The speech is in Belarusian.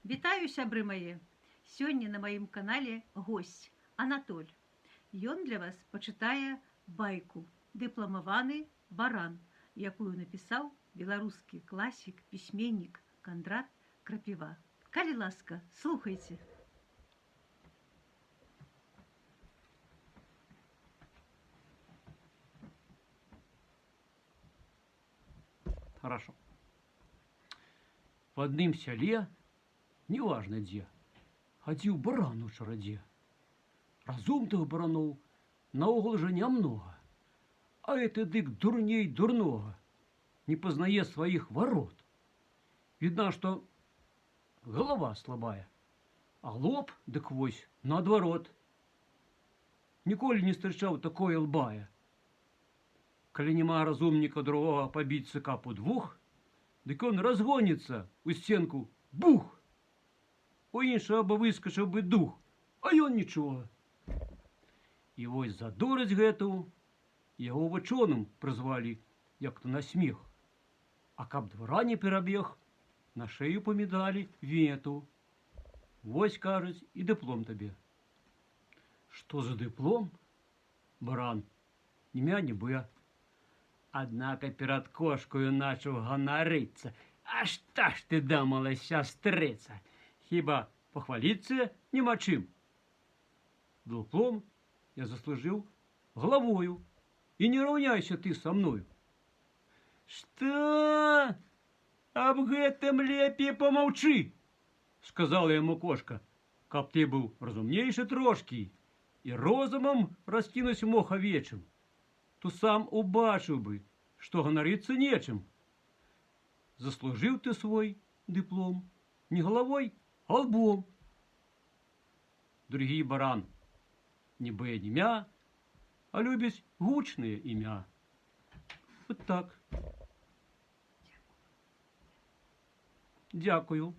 Вітаю, сябры мае! Сёння на маім канале госць Анатоль. Ён для вас пачытае байку «Дыпламаваны баран», якую напісаў беларускі класік, пісьменнік Кандрат Крапіва. Калі ласка, слухайце. Хорошо. В одном селе, неважно где, ходил баран у чарадзе. Разумных баранов наогул же нямнога, а это дык дурней дурного, не познае своих ворот. Видно, что голова слабая, а лоб, дык вось, наадварот. Ніколі не встречал такое лбая. Коли нема разумника другого побить цыкапу двух, дык он разгонится у стенку, бух! У іншого бы выскочил бы дух, а ён ничего. И вось за дурость гэту яго вучоным прозвали, як-то на смех. А каб двора не перабег, на шею помедали вету. Вось, кажуть, и диплом тебе. Что за диплом? Баран, ни мя, ни бя. Однако перед кошкою начал гонориться. А что ж ты думала, сестрица? Хіба похвалиться нема чим? Диплом я заслужил головою. И не равняйся ты со мною. Что? Об гэтым лепей помолчи, сказала ему кошка. Каб ты был разумнейший трошки и розумом раскинуть мог овечим, то сам убачил бы, что гонориться нечем. Заслужил ты свой диплом не головой, а лбом. Другий баран не бе не мя, а любить гучные имя. Вот так. Дякую.